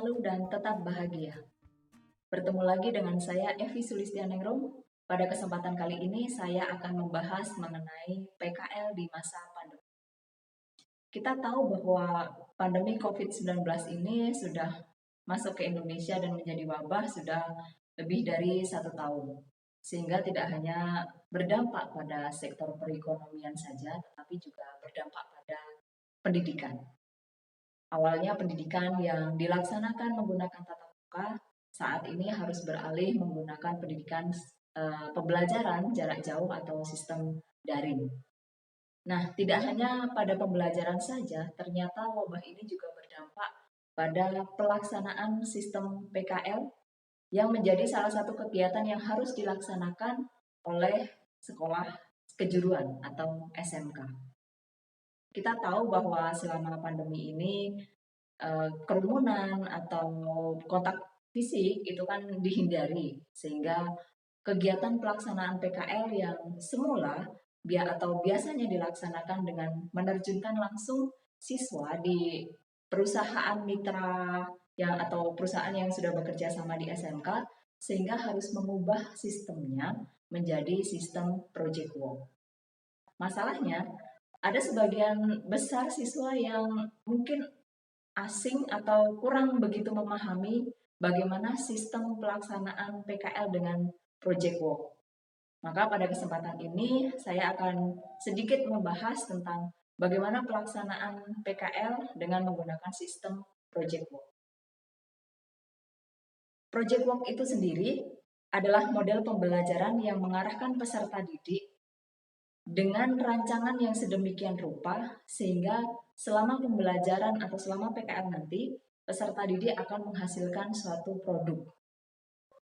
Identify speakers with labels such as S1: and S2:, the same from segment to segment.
S1: selalu dan tetap bahagia. Bertemu lagi dengan saya Evi Sulistianingrum. Pada kesempatan kali ini saya akan membahas mengenai PKL di masa pandemi. Kita tahu bahwa pandemi COVID-19 ini sudah masuk ke Indonesia dan menjadi wabah sudah lebih dari 1 tahun. Sehingga tidak hanya berdampak pada sektor perekonomian saja, tetapi juga berdampak pada pendidikan. Awalnya pendidikan yang dilaksanakan menggunakan tatap muka saat ini harus beralih menggunakan pendidikan pembelajaran jarak jauh atau sistem daring. Nah, tidak hanya pada pembelajaran saja, ternyata wabah ini juga berdampak pada pelaksanaan sistem PKL yang menjadi salah satu kegiatan yang harus dilaksanakan oleh sekolah kejuruan atau SMK. Kita tahu bahwa selama pandemi ini kerumunan atau kontak fisik itu kan dihindari, sehingga kegiatan pelaksanaan PKL yang semula atau biasanya dilaksanakan dengan menerjunkan langsung siswa di perusahaan mitra atau perusahaan yang sudah bekerja sama di SMK, sehingga harus mengubah sistemnya menjadi sistem project work. Masalahnya, ada sebagian besar siswa yang mungkin asing atau kurang begitu memahami bagaimana sistem pelaksanaan PKL dengan project work. Maka pada kesempatan ini saya akan sedikit membahas tentang bagaimana pelaksanaan PKL dengan menggunakan sistem project work. Project work itu sendiri adalah model pembelajaran yang mengarahkan peserta didik dengan rancangan yang sedemikian rupa sehingga selama pembelajaran atau selama PKL nanti, peserta didik akan menghasilkan suatu produk.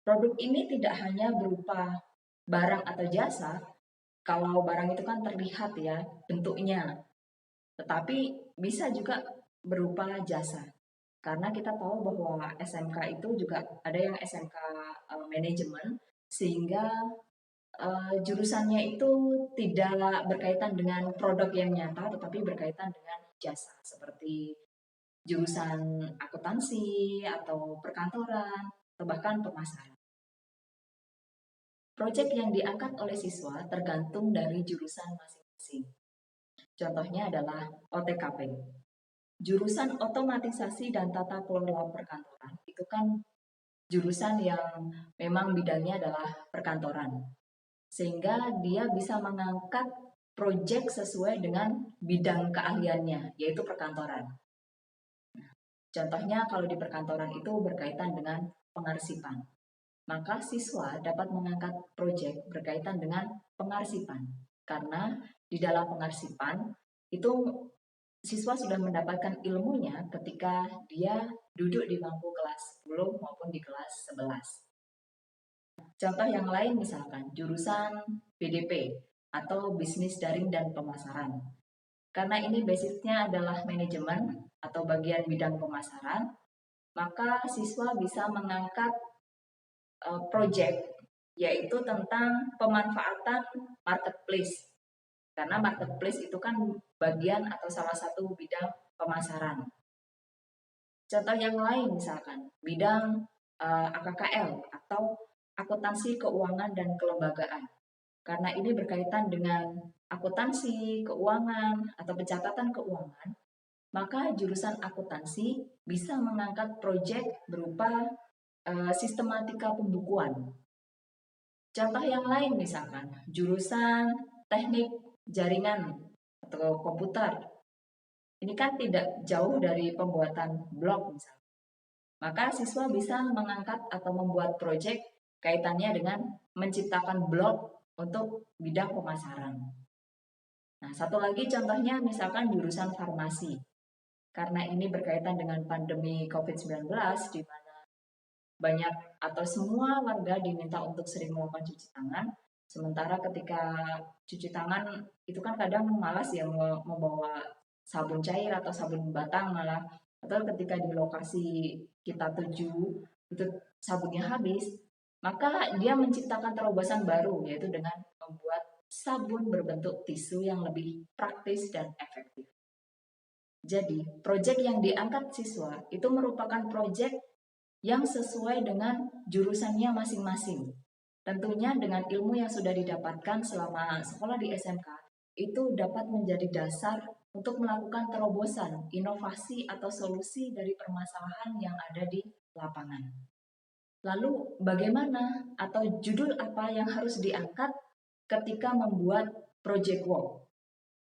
S1: Produk ini tidak hanya berupa barang atau jasa, kalau barang itu kan terlihat ya bentuknya, tetapi bisa juga berupa jasa. Karena kita tahu bahwa SMK itu juga ada yang SMK manajemen, sehingga jurusannya itu tidak berkaitan dengan produk yang nyata, tetapi berkaitan dengan jasa, seperti jurusan akuntansi atau perkantoran, atau bahkan pemasaran. Proyek yang diangkat oleh siswa tergantung dari jurusan masing-masing. Contohnya adalah OTKP. Jurusan otomatisasi dan tata kelola perkantoran itu kan jurusan yang memang bidangnya adalah perkantoran. Sehingga dia bisa mengangkat proyek sesuai dengan bidang keahliannya, yaitu perkantoran. Contohnya kalau di perkantoran itu berkaitan dengan pengarsipan. Maka siswa dapat mengangkat proyek berkaitan dengan pengarsipan. Karena di dalam pengarsipan itu siswa sudah mendapatkan ilmunya ketika dia duduk di bangku kelas 10 maupun di kelas 11. Contoh yang lain misalkan jurusan BDP atau bisnis daring dan pemasaran. Karena ini basicnya adalah manajemen atau bagian bidang pemasaran, maka siswa bisa mengangkat project yaitu tentang pemanfaatan marketplace. Karena marketplace itu kan bagian atau salah satu bidang pemasaran. Contoh yang lain misalkan bidang AKKL atau akuntansi keuangan dan kelembagaan. Karena ini berkaitan dengan akuntansi, keuangan, atau pencatatan keuangan, maka jurusan akuntansi bisa mengangkat proyek berupa sistematika pembukuan. Contoh yang lain misalkan, jurusan teknik jaringan atau komputer. Ini kan tidak jauh dari pembuatan blog misalnya. Maka siswa bisa mengangkat atau membuat proyek kaitannya dengan menciptakan blog untuk bidang pemasaran. Nah, satu lagi contohnya misalkan jurusan farmasi. Karena ini berkaitan dengan pandemi COVID-19 di mana banyak atau semua warga diminta untuk sering melakukan cuci tangan. Sementara ketika cuci tangan itu kan kadang malas ya membawa sabun cair atau sabun batang malah. Atau ketika di lokasi kita tuju itu sabunnya habis, maka dia menciptakan terobosan baru yaitu dengan membuat sabun berbentuk tisu yang lebih praktis dan efektif. Jadi, proyek yang diangkat siswa itu merupakan proyek yang sesuai dengan jurusannya masing-masing. Tentunya dengan ilmu yang sudah didapatkan selama sekolah di SMK, itu dapat menjadi dasar untuk melakukan terobosan, inovasi, atau solusi dari permasalahan yang ada di lapangan. Lalu bagaimana atau judul apa yang harus diangkat ketika membuat project work?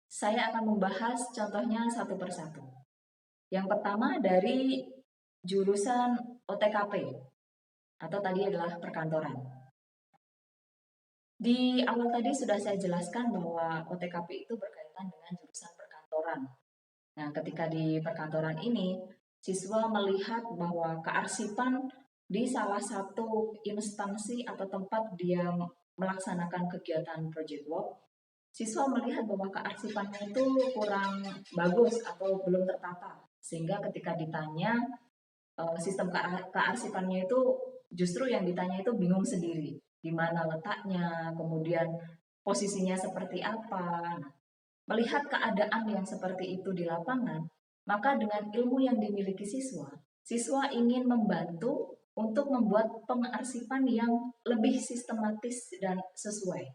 S1: Saya akan membahas contohnya satu persatu. Yang pertama dari jurusan OTKP atau tadi adalah perkantoran. Di awal tadi sudah saya jelaskan bahwa OTKP itu berkaitan dengan jurusan perkantoran. Nah, ketika di perkantoran ini, siswa melihat bahwa kearsipan di salah satu instansi atau tempat dia melaksanakan kegiatan project work, siswa melihat bahwa kearsipannya itu kurang bagus atau belum tertata. Sehingga ketika ditanya sistem kearsipannya itu justru yang ditanya itu bingung sendiri. Di mana letaknya, kemudian posisinya seperti apa. Nah, melihat keadaan yang seperti itu di lapangan, maka dengan ilmu yang dimiliki siswa, siswa ingin membantu untuk membuat pengarsipan yang lebih sistematis dan sesuai.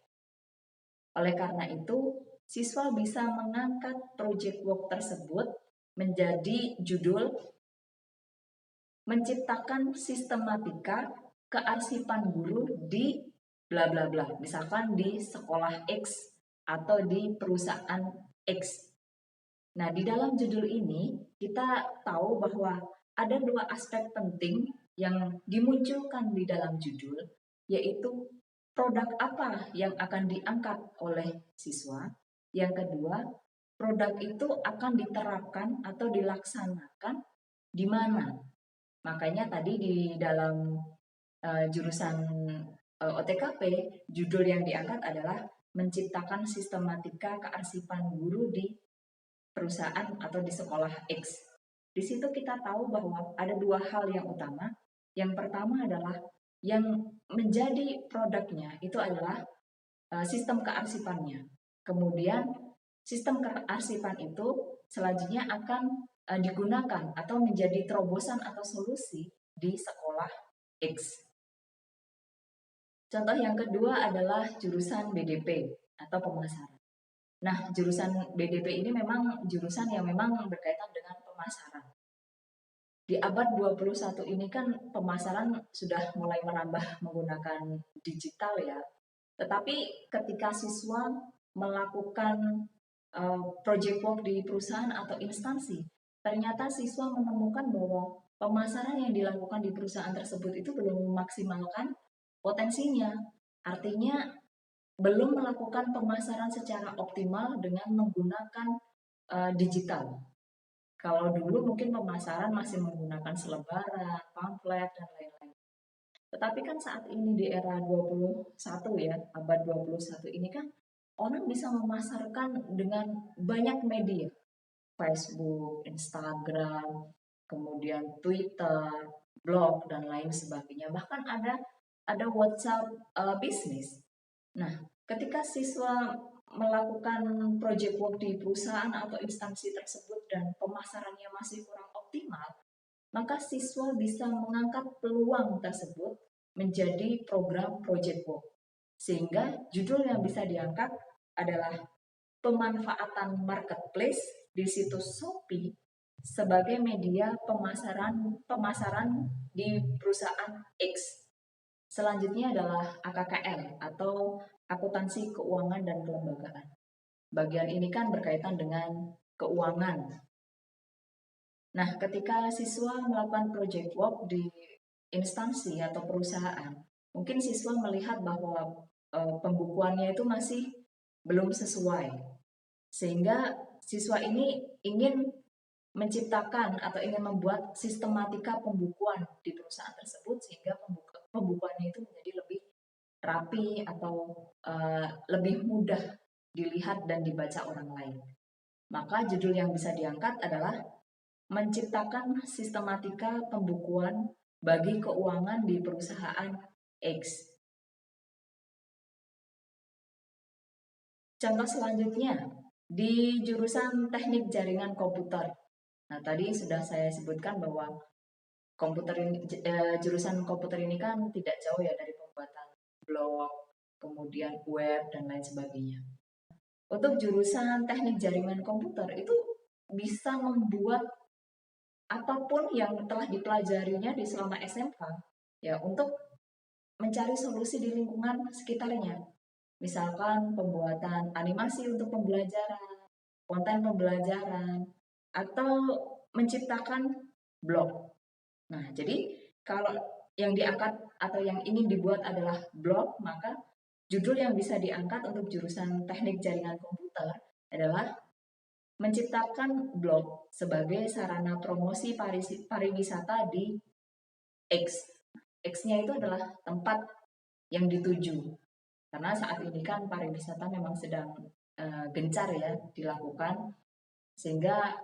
S1: Oleh karena itu, siswa bisa mengangkat project work tersebut menjadi judul menciptakan sistematika kearsipan guru di bla bla bla. Misalkan di sekolah X atau di perusahaan X. Nah, di dalam judul ini kita tahu bahwa ada dua aspek penting yang dimunculkan di dalam judul, yaitu produk apa yang akan diangkat oleh siswa. Yang kedua, produk itu akan diterapkan atau dilaksanakan di mana. Makanya tadi di dalam jurusan OTKP, judul yang diangkat adalah menciptakan sistematika kearsipan guru di perusahaan atau di sekolah X. Di situ kita tahu bahwa ada dua hal yang utama. Yang pertama adalah yang menjadi produknya itu adalah sistem kearsipannya. Kemudian sistem kearsipan itu selanjutnya akan digunakan atau menjadi terobosan atau solusi di sekolah X. Contoh yang kedua adalah jurusan BDP atau pemasaran. Nah, jurusan BDP ini memang jurusan yang memang berkaitan dengan pemasaran. Di abad 21 ini kan pemasaran sudah mulai merambah menggunakan digital ya. Tetapi ketika siswa melakukan project work di perusahaan atau instansi, ternyata siswa menemukan bahwa pemasaran yang dilakukan di perusahaan tersebut itu belum memaksimalkan potensinya. Artinya belum melakukan pemasaran secara optimal dengan menggunakan digital. Kalau dulu mungkin pemasaran masih menggunakan selebaran, pamflet, dan lain-lain. Tetapi kan saat ini di era 21 ya, abad 21 ini kan orang bisa memasarkan dengan banyak media. Facebook, Instagram, kemudian Twitter, blog, dan lain sebagainya. Bahkan ada WhatsApp bisnis. Nah, ketika siswa melakukan project work di perusahaan atau instansi tersebut dan pemasarannya masih kurang optimal, maka siswa bisa mengangkat peluang tersebut menjadi program project work. Sehingga judul yang bisa diangkat adalah pemanfaatan marketplace di situs Shopee sebagai media pemasaran di perusahaan X. Selanjutnya adalah AKKL atau akuntansi keuangan dan kelembagaan. Bagian ini kan berkaitan dengan keuangan. Nah, ketika siswa melakukan project work di instansi atau perusahaan, mungkin siswa melihat bahwa pembukuannya itu masih belum sesuai. Sehingga siswa ini ingin menciptakan atau ingin membuat sistematika pembukuan di perusahaan tersebut sehingga pembukuannya itu menjadi lebih rapi atau lebih mudah dilihat dan dibaca orang lain. Maka judul yang bisa diangkat adalah menciptakan sistematika pembukuan bagi keuangan di perusahaan X. Contoh selanjutnya, di jurusan teknik jaringan komputer Nah, tadi sudah saya sebutkan bahwa jurusan komputer ini kan tidak jauh ya dari pembuatan blog, kemudian web dan lain sebagainya. Untuk jurusan teknik jaringan komputer itu bisa membuat apapun yang telah dipelajarinya di selama SMK ya untuk mencari solusi di lingkungan sekitarnya. Misalkan pembuatan animasi untuk pembelajaran, konten pembelajaran, atau menciptakan blog. Nah, jadi kalau yang diangkat atau yang ingin dibuat adalah blog, maka judul yang bisa diangkat untuk jurusan teknik jaringan komputer adalah menciptakan blog sebagai sarana promosi pariwisata di X. X-nya itu adalah tempat yang dituju. Karena saat ini kan pariwisata memang sedang gencar ya dilakukan, sehingga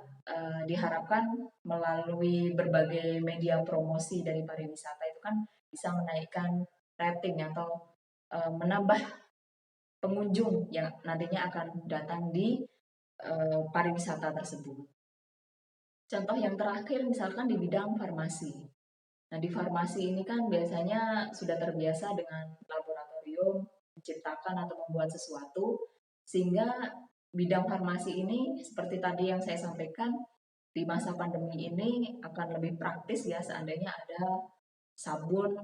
S1: diharapkan melalui berbagai media promosi dari pariwisata itu kan bisa menaikkan rating atau menambah pengunjung yang nantinya akan datang di pariwisata tersebut. Contoh yang terakhir misalkan di bidang farmasi. Nah, di farmasi ini kan biasanya sudah terbiasa dengan laboratorium menciptakan atau membuat sesuatu, sehingga bidang farmasi ini seperti tadi yang saya sampaikan, di masa pandemi ini akan lebih praktis ya seandainya ada sabun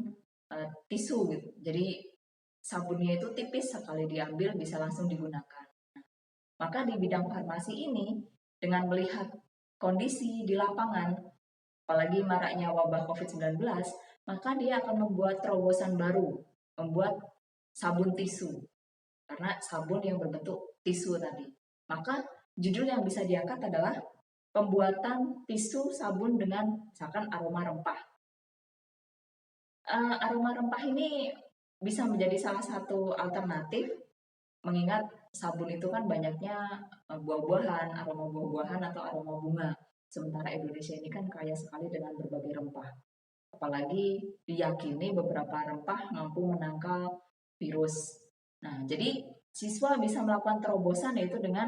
S1: tisu gitu. Jadi sabunnya itu tipis sekali diambil bisa langsung digunakan. Maka di bidang farmasi ini dengan melihat kondisi di lapangan, apalagi maraknya wabah COVID-19, maka dia akan membuat terobosan baru, membuat sabun tisu. Karena sabun yang berbentuk tisu tadi. Maka judul yang bisa diangkat adalah pembuatan tisu sabun dengan misalkan aroma rempah. Aroma rempah ini bisa menjadi salah satu alternatif mengingat sabun itu kan banyaknya buah-buahan, aroma buah-buahan atau aroma bunga. Sementara Indonesia ini kan kaya sekali dengan berbagai rempah. Apalagi diyakini beberapa rempah mampu menangkal virus. Nah, jadi siswa bisa melakukan terobosan yaitu dengan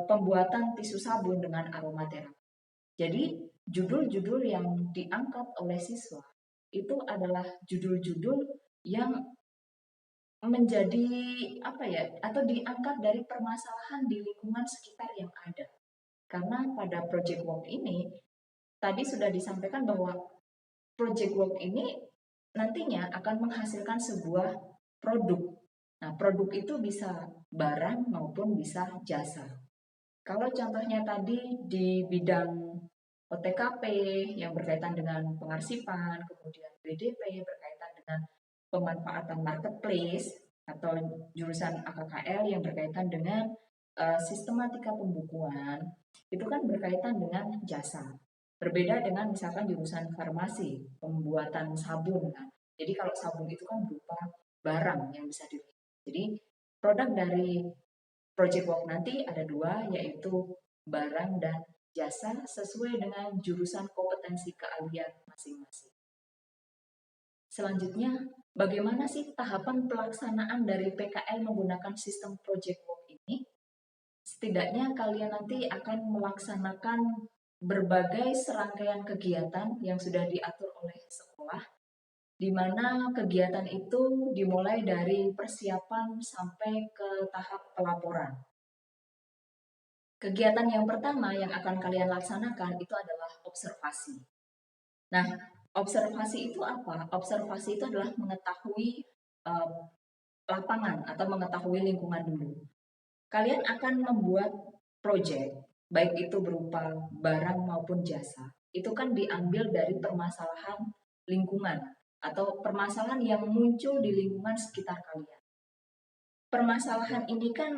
S1: pembuatan tisu sabun dengan aromaterapi. Jadi judul-judul yang diangkat oleh siswa itu adalah judul-judul yang menjadi apa ya atau diangkat dari permasalahan di lingkungan sekitar yang ada. Karena pada project work ini tadi sudah disampaikan bahwa project work ini nantinya akan menghasilkan sebuah produk. Nah, produk itu bisa barang maupun bisa jasa. Kalau contohnya tadi di bidang OTKP yang berkaitan dengan pengarsipan, kemudian BDP berkaitan dengan pemanfaatan marketplace, atau jurusan AKKL yang berkaitan dengan sistematika pembukuan, itu kan berkaitan dengan jasa. Berbeda dengan misalkan jurusan farmasi, pembuatan sabun kan. Jadi kalau sabun itu kan berupa barang yang bisa dilihat. Jadi produk dari project work nanti ada dua, yaitu barang dan jasa sesuai dengan jurusan kompetensi keahlian masing-masing. Selanjutnya, bagaimana sih tahapan pelaksanaan dari PKL menggunakan sistem project work ini? Setidaknya kalian nanti akan melaksanakan berbagai serangkaian kegiatan yang sudah diatur oleh sekolah, di mana kegiatan itu dimulai dari persiapan sampai ke tahap pelaporan. Kegiatan yang pertama yang akan kalian laksanakan itu adalah observasi. Nah, observasi itu apa? Observasi itu adalah mengetahui lapangan atau mengetahui lingkungan dulu. Kalian akan membuat project, baik itu berupa barang maupun jasa. Itu kan diambil dari permasalahan lingkungan atau permasalahan yang muncul di lingkungan sekitar kalian. Permasalahan ini kan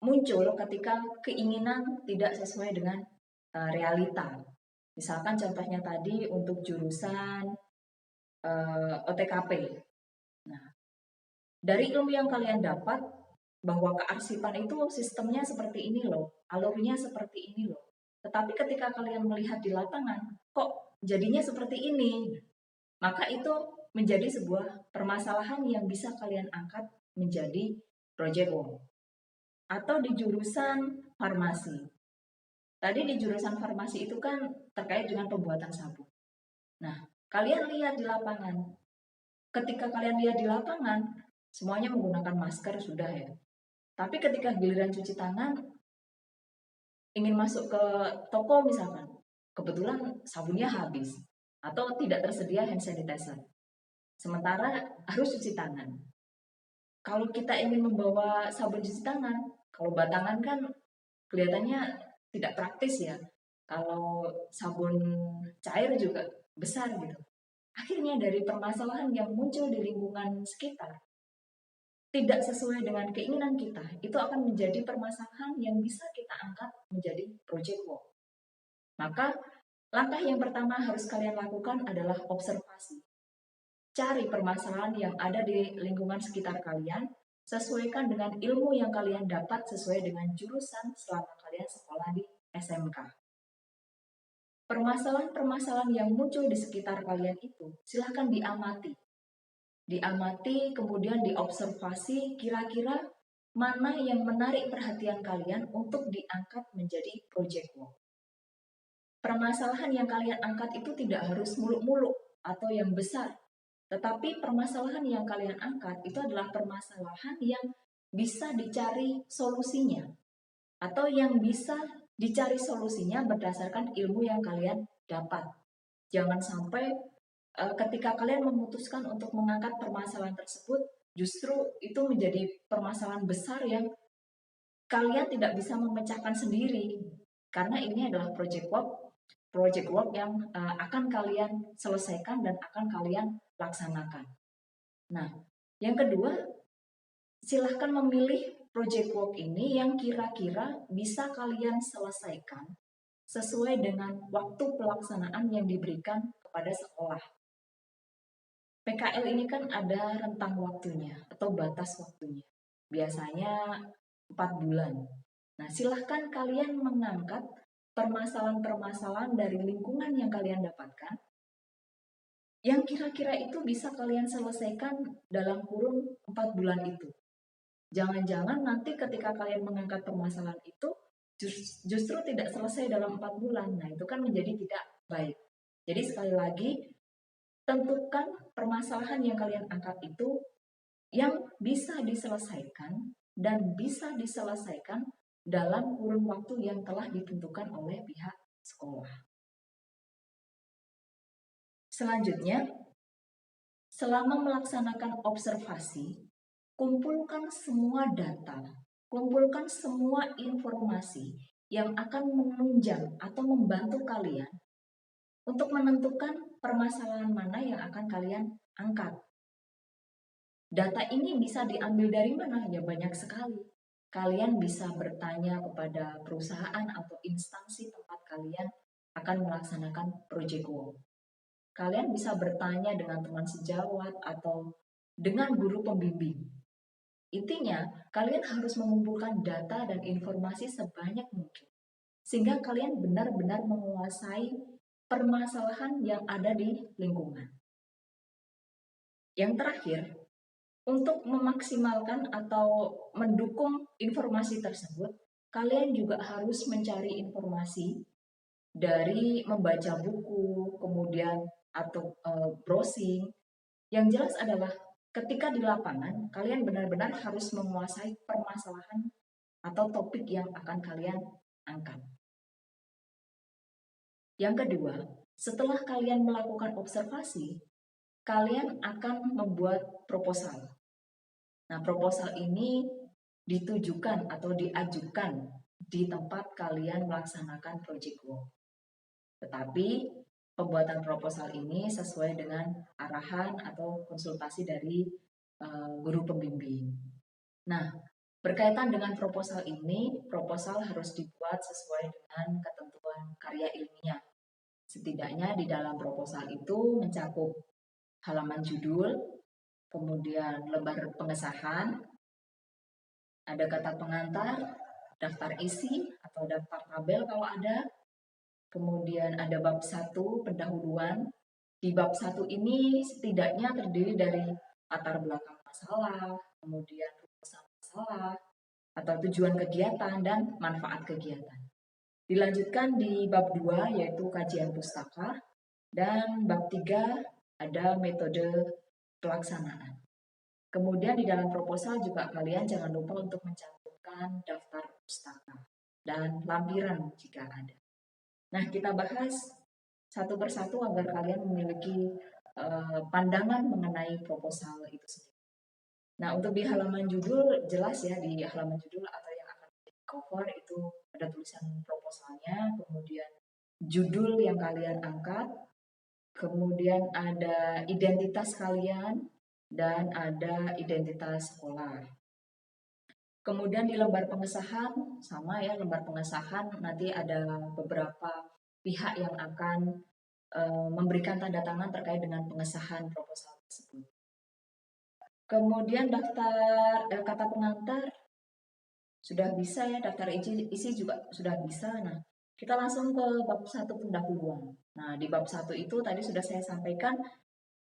S1: muncul ketika keinginan tidak sesuai dengan realita. Misalkan contohnya tadi untuk jurusan OTKP. Nah, dari ilmu yang kalian dapat bahwa kearsipan itu sistemnya seperti ini loh, alurnya seperti ini loh. Tetapi ketika kalian melihat di lapangan, kok jadinya seperti ini? Maka itu menjadi sebuah permasalahan yang bisa kalian angkat menjadi project work. Atau di jurusan farmasi. Tadi di jurusan farmasi itu kan terkait dengan pembuatan sabun. Nah, kalian lihat di lapangan. Ketika kalian lihat di lapangan, semuanya menggunakan masker sudah ya. Tapi ketika giliran cuci tangan, ingin masuk ke toko misalkan, kebetulan sabunnya habis atau tidak tersedia hand sanitizer. Sementara harus cuci tangan. Kalau kita ingin membawa sabun cuci tangan, kalau batangan kan kelihatannya tidak praktis ya. Kalau sabun cair juga besar gitu. Akhirnya dari permasalahan yang muncul di lingkungan sekitar, tidak sesuai dengan keinginan kita, itu akan menjadi permasalahan yang bisa kita angkat menjadi project work. Maka langkah yang pertama harus kalian lakukan adalah observasi. Cari permasalahan yang ada di lingkungan sekitar kalian, sesuaikan dengan ilmu yang kalian dapat sesuai dengan jurusan selama kalian sekolah di SMK. Permasalahan-permasalahan yang muncul di sekitar kalian itu silahkan diamati. Diamati, kemudian diobservasi kira-kira mana yang menarik perhatian kalian untuk diangkat menjadi project work. Permasalahan yang kalian angkat itu tidak harus muluk-muluk atau yang besar, tetapi permasalahan yang kalian angkat itu adalah permasalahan yang bisa dicari solusinya atau yang bisa dicari solusinya berdasarkan ilmu yang kalian dapat. Jangan sampai ketika kalian memutuskan untuk mengangkat permasalahan tersebut, justru itu menjadi permasalahan besar yang kalian tidak bisa memecahkan sendiri. Karena ini adalah project work yang akan kalian selesaikan dan akan kalian laksanakan. Nah, yang kedua, silahkan memilih project work ini yang kira-kira bisa kalian selesaikan sesuai dengan waktu pelaksanaan yang diberikan kepada sekolah. PKL ini kan ada rentang waktunya atau batas waktunya. Biasanya 4 bulan. Nah, silahkan kalian mengangkat permasalahan-permasalahan dari lingkungan yang kalian dapatkan yang kira-kira itu bisa kalian selesaikan dalam kurun 4 bulan itu. Jangan-jangan nanti ketika kalian mengangkat permasalahan itu justru tidak selesai dalam 4 bulan. Nah, itu kan menjadi tidak baik. Jadi sekali lagi, tentukan permasalahan yang kalian angkat itu yang bisa diselesaikan dan bisa diselesaikan dalam kurun waktu yang telah ditentukan oleh pihak sekolah. Selanjutnya, selama melaksanakan observasi, kumpulkan semua data, kumpulkan semua informasi yang akan menunjang atau membantu kalian untuk menentukan permasalahan mana yang akan kalian angkat. Data ini bisa diambil dari mana? Ya banyak sekali. Kalian bisa bertanya kepada perusahaan atau instansi tempat kalian akan melaksanakan project work. Kalian bisa bertanya dengan teman sejawat atau dengan guru pembimbing. Intinya, kalian harus mengumpulkan data dan informasi sebanyak mungkin, sehingga kalian benar-benar menguasai permasalahan yang ada di lingkungan. Yang terakhir, untuk memaksimalkan atau mendukung informasi tersebut, kalian juga harus mencari informasi dari membaca buku, kemudian atau browsing. Yang jelas adalah ketika di lapangan, kalian benar-benar harus menguasai permasalahan atau topik yang akan kalian angkat. Yang kedua, setelah kalian melakukan observasi, kalian akan membuat proposal. Nah, proposal ini ditujukan atau diajukan di tempat kalian melaksanakan project work. Tetapi pembuatan proposal ini sesuai dengan arahan atau konsultasi dari guru pembimbing. Nah, berkaitan dengan proposal ini, proposal harus dibuat sesuai dengan ketentuan karya ilmiah. Setidaknya di dalam proposal itu mencakup halaman judul, kemudian lembar pengesahan, ada kata pengantar, daftar isi atau daftar tabel kalau ada, kemudian ada bab 1 pendahuluan. Di bab 1 ini setidaknya terdiri dari latar belakang masalah, kemudian rumusan masalah, atau tujuan kegiatan dan manfaat kegiatan. Dilanjutkan di bab 2 yaitu kajian pustaka, dan bab 3 ada metode pelaksanaan. Kemudian di dalam proposal juga kalian jangan lupa untuk mencantumkan daftar pustaka dan lampiran jika ada. Nah, kita bahas satu persatu agar kalian memiliki pandangan mengenai proposal itu sendiri. Nah, untuk di halaman judul jelas ya, di halaman judul atau yang akan di cover itu ada tulisan proposalnya, kemudian judul yang kalian angkat, kemudian ada identitas kalian, dan ada identitas sekolah. Kemudian di lembar pengesahan, sama ya, lembar pengesahan nanti ada beberapa pihak yang akan memberikan tanda tangan terkait dengan pengesahan proposal tersebut. Kemudian daftar kata pengantar sudah bisa ya, daftar isi juga sudah bisa. Nah, kita langsung ke bab 1 pendahuluan. Nah, di bab 1 itu tadi sudah saya sampaikan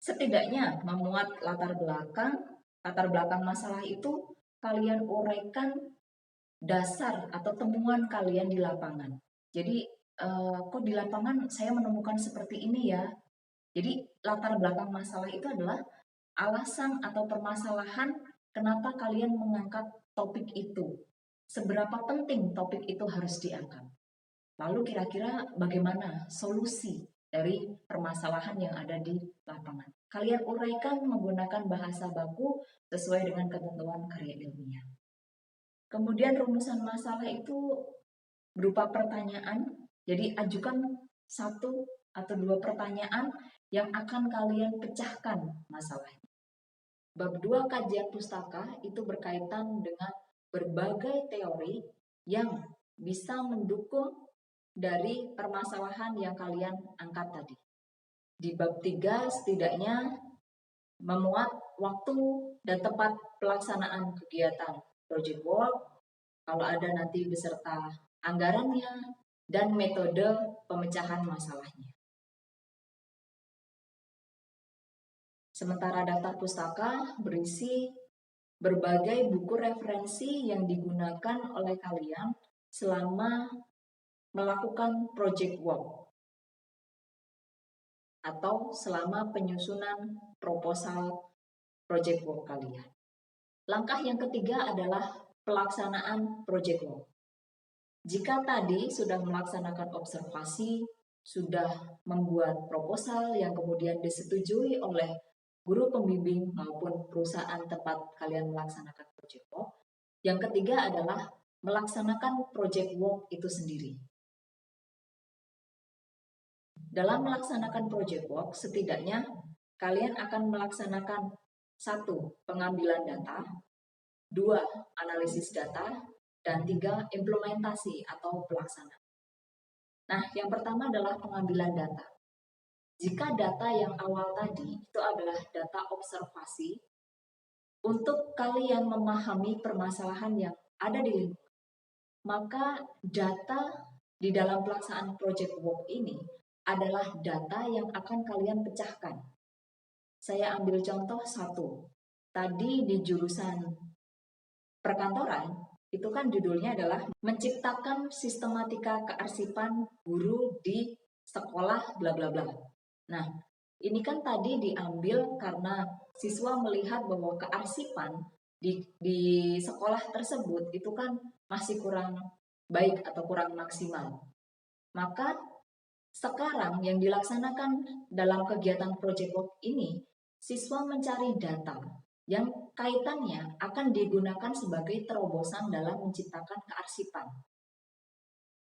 S1: setidaknya memuat latar belakang masalah itu kalian uraikan dasar atau temuan kalian di lapangan. Jadi kok di lapangan saya menemukan seperti ini ya. Jadi latar belakang masalah itu adalah alasan atau permasalahan kenapa kalian mengangkat topik itu. Seberapa penting topik itu harus diangkat. Lalu kira-kira bagaimana solusi dari permasalahan yang ada di lapangan. Kalian uraikan menggunakan bahasa baku sesuai dengan ketentuan karya ilmiah. Kemudian rumusan masalah itu berupa pertanyaan, jadi ajukan 1 atau 2 pertanyaan yang akan kalian pecahkan masalahnya. Bab 2 kajian pustaka itu berkaitan dengan berbagai teori yang bisa mendukung dari permasalahan yang kalian angkat tadi. Di bab 3 setidaknya memuat waktu dan tempat pelaksanaan kegiatan project work, kalau ada nanti beserta anggarannya, dan metode pemecahan masalahnya. Sementara daftar pustaka berisi berbagai buku referensi yang digunakan oleh kalian selama melakukan project work atau selama penyusunan proposal project work kalian. Langkah yang ketiga adalah pelaksanaan project work. Jika tadi sudah melaksanakan observasi, sudah membuat proposal yang kemudian disetujui oleh guru pembimbing maupun perusahaan tempat kalian melaksanakan project work, yang ketiga adalah melaksanakan project work itu sendiri. Dalam melaksanakan project work, setidaknya kalian akan melaksanakan 1. Pengambilan data, 2. Analisis data, dan 3. Implementasi atau pelaksanaan. Nah, yang pertama adalah pengambilan data. Jika data yang awal tadi itu adalah data observasi, untuk kalian memahami permasalahan yang ada di lingkungan, maka data di dalam pelaksanaan project work ini adalah data yang akan kalian pecahkan. Saya ambil contoh 1. Tadi di jurusan perkantoran, itu kan judulnya adalah menciptakan sistematika kearsipan guru di sekolah bla bla bla. Nah, ini kan tadi diambil karena siswa melihat bahwa kearsipan di sekolah tersebut itu kan masih kurang baik atau kurang maksimal. Maka sekarang yang dilaksanakan dalam kegiatan project work ini, siswa mencari data yang kaitannya akan digunakan sebagai terobosan dalam menciptakan kearsipan.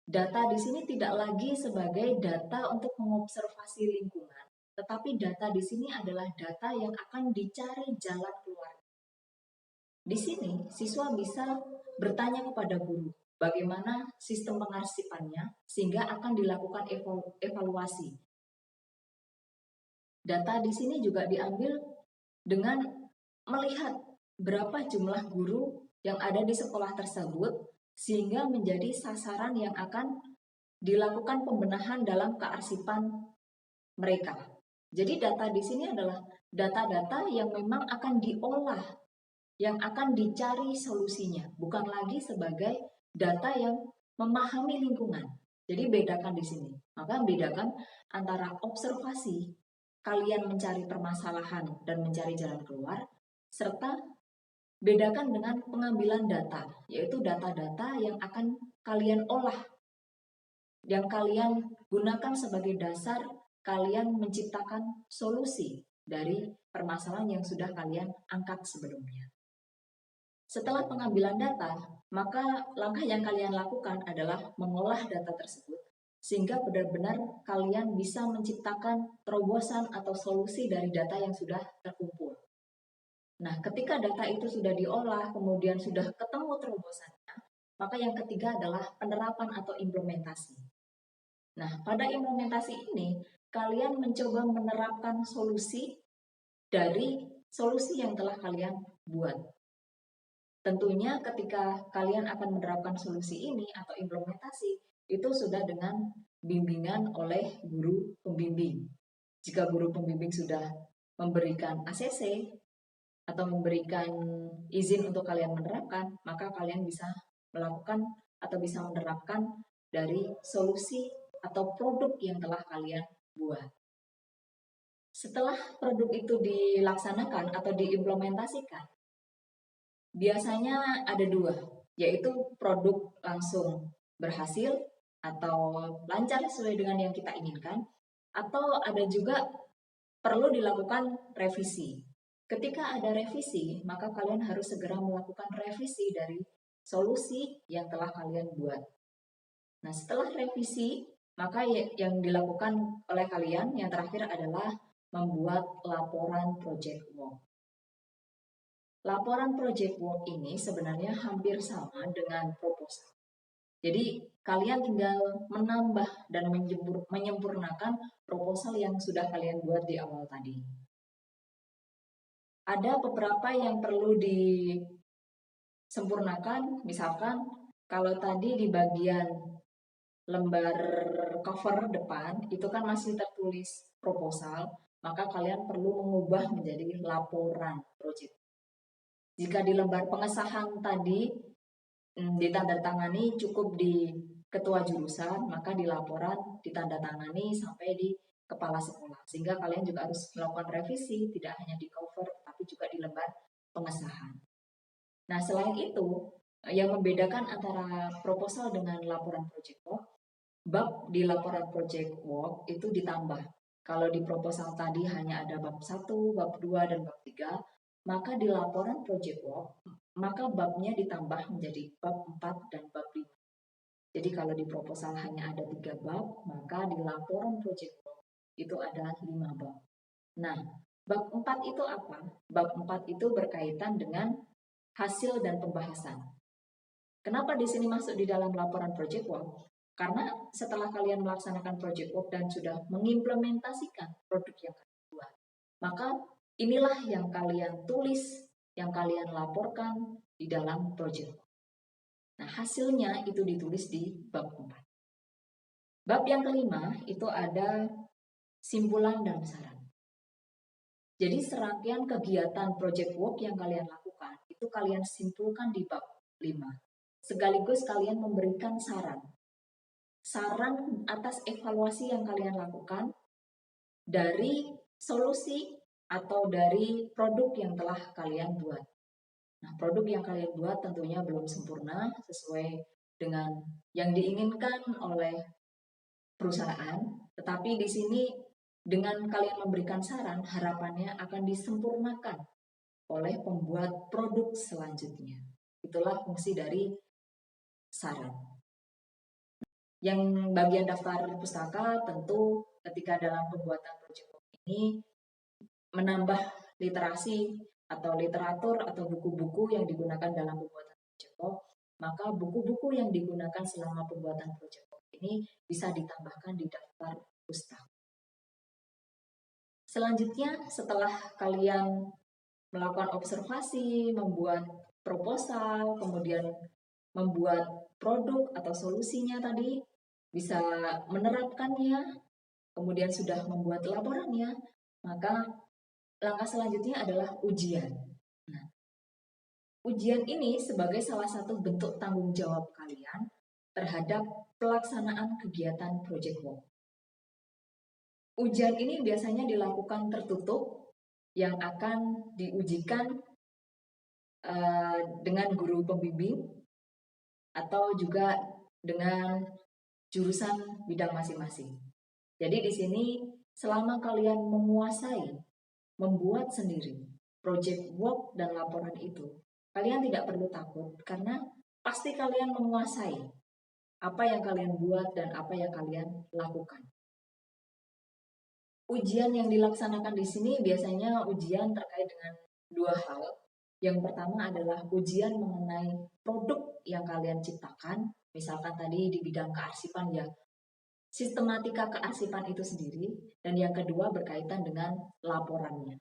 S1: Data di sini tidak lagi sebagai data untuk mengobservasi lingkungan, tetapi data di sini adalah data yang akan dicari jalan keluar. Di sini, siswa bisa bertanya kepada guru, bagaimana sistem pengarsipannya sehingga akan dilakukan evaluasi. Data di sini juga diambil dengan melihat berapa jumlah guru yang ada di sekolah tersebut sehingga menjadi sasaran yang akan dilakukan pembenahan dalam kearsipan mereka. Jadi data di sini adalah data-data yang memang akan diolah, yang akan dicari solusinya, bukan lagi sebagai data yang memahami lingkungan. Jadi bedakan di sini. Maka bedakan antara observasi, kalian mencari permasalahan dan mencari jalan keluar, serta bedakan dengan pengambilan data, yaitu data-data yang akan kalian olah, yang kalian gunakan sebagai dasar kalian menciptakan solusi dari permasalahan yang sudah kalian angkat sebelumnya. Setelah pengambilan data, maka langkah yang kalian lakukan adalah mengolah data tersebut sehingga benar-benar kalian bisa menciptakan terobosan atau solusi dari data yang sudah terkumpul. Nah, ketika data itu sudah diolah, kemudian sudah ketemu terobosannya, maka yang ketiga adalah penerapan atau implementasi. Nah, pada implementasi ini, kalian mencoba menerapkan solusi dari solusi yang telah kalian buat. Tentunya ketika kalian akan menerapkan solusi ini atau implementasi, itu sudah dengan bimbingan oleh guru pembimbing. Jika guru pembimbing sudah memberikan ACC atau memberikan izin untuk kalian menerapkan, maka kalian bisa melakukan atau bisa menerapkan dari solusi atau produk yang telah kalian buat. Setelah produk itu dilaksanakan atau diimplementasikan, biasanya ada dua, yaitu produk langsung berhasil atau lancar sesuai dengan yang kita inginkan, atau ada juga perlu dilakukan revisi. Ketika ada revisi, maka kalian harus segera melakukan revisi dari solusi yang telah kalian buat. Nah, setelah revisi, maka yang dilakukan oleh kalian yang terakhir adalah membuat laporan project work. Laporan project work ini sebenarnya hampir sama dengan proposal. Jadi kalian tinggal menambah dan menyempurnakan proposal yang sudah kalian buat di awal tadi. Ada beberapa yang perlu disempurnakan, misalkan kalau tadi di bagian lembar cover depan itu kan masih tertulis proposal, maka kalian perlu mengubah menjadi laporan project. Jika di lembar pengesahan tadi ditandatangani cukup di ketua jurusan, maka di laporan ditandatangani sampai di kepala sekolah. Sehingga kalian juga harus melakukan revisi, tidak hanya di cover, tapi juga di lembar pengesahan. Nah, selain itu, yang membedakan antara proposal dengan laporan project work, bab di laporan project work itu ditambah. Kalau di proposal tadi hanya ada bab 1, bab 2, dan bab 3, maka di laporan project work, maka babnya ditambah menjadi bab 4 dan bab 5. Jadi kalau di proposal hanya ada 3 bab, maka di laporan project work itu ada 5 bab. Nah, bab 4 itu apa? Bab 4 itu berkaitan dengan hasil dan pembahasan. Kenapa di sini masuk di dalam laporan project work? Karena setelah kalian melaksanakan project work dan sudah mengimplementasikan produk yang kalian buat, maka inilah yang kalian tulis, yang kalian laporkan di dalam project work. Nah, hasilnya itu ditulis di bab 4. Bab yang kelima itu ada simpulan dan saran. Jadi serangkaian kegiatan project work yang kalian lakukan, itu kalian simpulkan di bab 5. Sekaligus kalian memberikan saran. Saran atas evaluasi yang kalian lakukan dari solusi atau dari produk yang telah kalian buat. Nah, produk yang kalian buat tentunya belum sempurna sesuai dengan yang diinginkan oleh perusahaan, tetapi di sini dengan kalian memberikan saran, harapannya akan disempurnakan oleh pembuat produk selanjutnya. Itulah fungsi dari saran. Yang bagian daftar pustaka tentu ketika dalam pembuatan project ini menambah literasi atau literatur atau buku-buku yang digunakan dalam pembuatan project maka buku-buku yang digunakan selama pembuatan project ini bisa ditambahkan di daftar pustaka. Selanjutnya, setelah kalian melakukan observasi, membuat proposal, kemudian membuat produk atau solusinya tadi, bisa menerapkannya, kemudian sudah membuat laporannya, maka langkah selanjutnya adalah ujian. Nah, ujian ini sebagai salah satu bentuk tanggung jawab kalian terhadap pelaksanaan kegiatan project work. Ujian ini biasanya dilakukan tertutup yang akan diujikan dengan guru pembimbing atau juga dengan jurusan bidang masing-masing. Jadi di sini selama kalian menguasai, membuat sendiri project work dan laporan itu, kalian tidak perlu takut karena pasti kalian menguasai apa yang kalian buat dan apa yang kalian lakukan. Ujian yang dilaksanakan di sini biasanya ujian terkait dengan dua hal. Yang pertama adalah ujian mengenai produk yang kalian ciptakan, misalkan tadi di bidang kearsipan ya, sistematika kearsipan itu sendiri, dan yang kedua berkaitan dengan laporannya.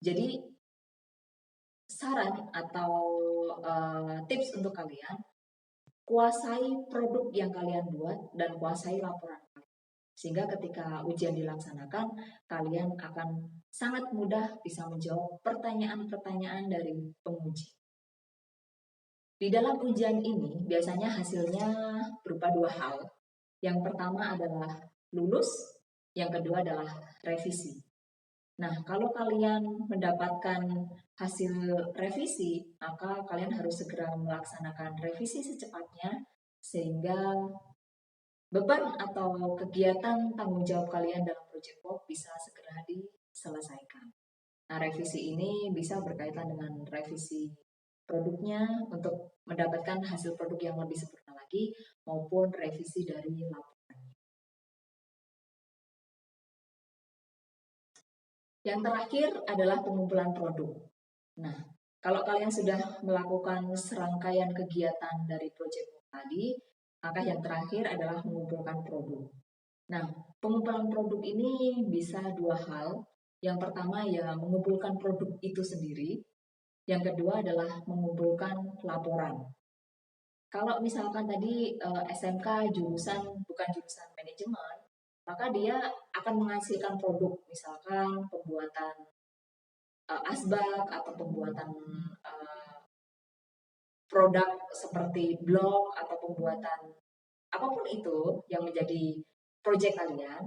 S1: Jadi saran atau tips untuk kalian, kuasai produk yang kalian buat dan kuasai laporan kalian. Sehingga ketika ujian dilaksanakan, kalian akan sangat mudah bisa menjawab pertanyaan-pertanyaan dari penguji. Di dalam ujian ini biasanya hasilnya berupa dua hal. Yang pertama adalah lulus, yang kedua adalah revisi. Nah, kalau kalian mendapatkan hasil revisi, maka kalian harus segera melaksanakan revisi secepatnya sehingga beban atau kegiatan tanggung jawab kalian dalam project work bisa segera diselesaikan. Nah, revisi ini bisa berkaitan dengan revisi produknya untuk mendapatkan hasil produk yang lebih sempurna lagi maupun revisi dari laporan. Yang terakhir adalah pengumpulan produk. Nah, kalau kalian sudah melakukan serangkaian kegiatan dari project work tadi, maka yang terakhir adalah mengumpulkan produk. Nah, pengumpulan produk ini bisa dua hal. Yang pertama ya mengumpulkan produk itu sendiri. Yang kedua adalah mengumpulkan laporan. Kalau misalkan tadi SMK jurusan bukan jurusan manajemen, maka dia akan menghasilkan produk, misalkan pembuatan asbak atau pembuatan produk seperti blog atau pembuatan apapun itu yang menjadi proyek kalian.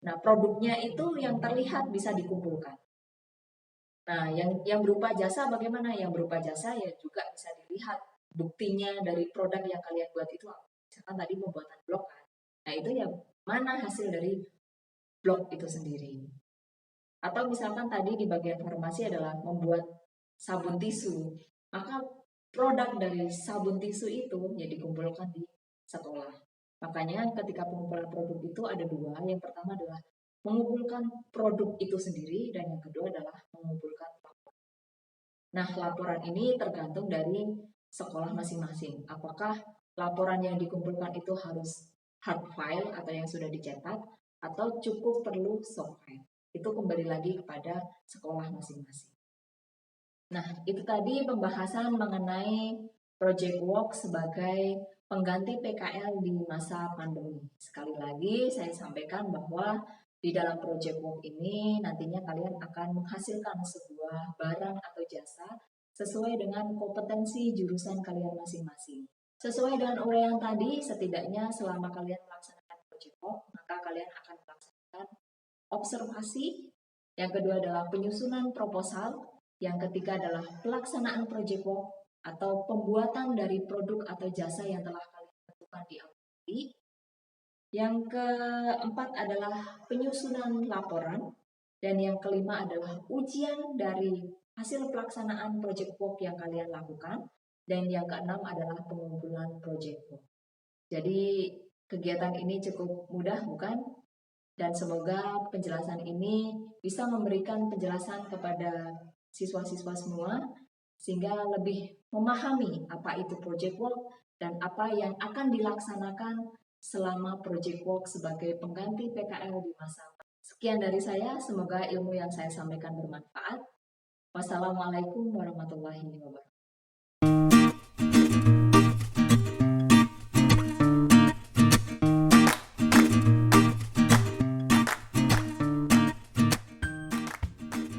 S1: Nah, produknya itu yang terlihat bisa dikumpulkan. Nah, yang berupa jasa bagaimana? Yang berupa jasa ya juga bisa dilihat buktinya dari produk yang kalian buat itu apa. Misalkan tadi pembuatan blog kan. Nah, itu ya mana hasil dari blog itu sendiri. Atau misalkan tadi di bagian farmasi adalah membuat sabun tisu. Maka produk dari sabun tisu itu ya dikumpulkan di sekolah. Makanya ketika pengumpulan produk itu ada dua. Yang pertama adalah mengumpulkan produk itu sendiri dan yang kedua adalah mengumpulkan laporan. Nah, laporan ini tergantung dari sekolah masing-masing. Apakah laporan yang dikumpulkan itu harus hard file atau yang sudah dicetak atau cukup perlu soft file. Itu kembali lagi kepada sekolah masing-masing. Nah, itu tadi pembahasan mengenai project work sebagai pengganti PKL di masa pandemi. Sekali lagi saya sampaikan bahwa di dalam project work ini nantinya kalian akan menghasilkan sebuah barang atau jasa sesuai dengan kompetensi jurusan kalian masing-masing. Sesuai dengan uraian tadi, setidaknya selama kalian melaksanakan project work, maka kalian akan melaksanakan observasi, yang kedua adalah penyusunan proposal, yang ketiga adalah pelaksanaan project work atau pembuatan dari produk atau jasa yang telah kalian tentukan di awal tadi. Yang keempat adalah penyusunan laporan, dan yang kelima adalah ujian dari hasil pelaksanaan project work yang kalian lakukan, dan yang keenam adalah pengumpulan project work. Jadi kegiatan ini cukup mudah bukan? Dan semoga penjelasan ini bisa memberikan penjelasan kepada siswa-siswa semua sehingga lebih memahami apa itu project work dan apa yang akan dilaksanakan selama project work sebagai pengganti PKL di masa. Sekian dari saya, semoga ilmu yang saya sampaikan bermanfaat. Wassalamualaikum warahmatullahi wabarakatuh.